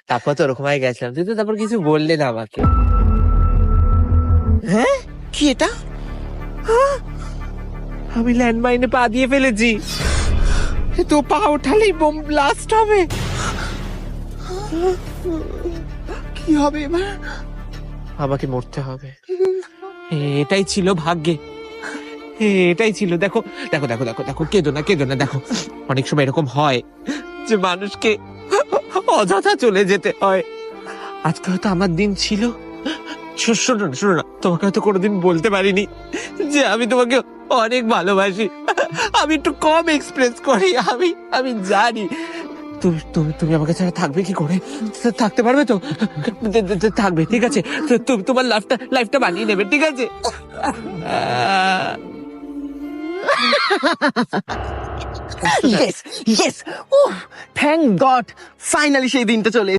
তারপর তো ওরকম হয়ে গেছিলাম, তুই তো তারপর কিছু বললে না আমাকে। হ্যাঁ, কি এটা? আমি ল্যান্ডমাইনে পা দিয়ে ফেলেছি, তো পা ওঠালেই বোম ব্লাস্ট হবে। কি হবে এবার? আমাকে মরতে হবে, এটাই ছিল ভাগ্যে, এটাই ছিল। দেখো দেখো দেখো দেখো দেখো, কেঁদো না কেঁদো না, দেখো অনেক সময় এরকম হয় যে মানুষকে অযথা চলে যেতে হয়। আজকে হয়তো আমার দিন ছিল। শোনো না শোনো না, তোমাকে হয়তো কোনোদিন বলতে পারিনি যে আমি তোমাকে অনেক ভালোবাসি। আমি একটু কম এক্সপ্রেস করি, আমি জানি। তুমি তুমি তুমি আমাকে ছাড়া থাকবে কি করে? থাকতে পারবে তো? থাকবে, ঠিক আছে। তুমি তোমার লাইফটা বানিয়ে নেবে, ঠিক আছে? Yes yes, thank god, finally সেই দিনটা চলে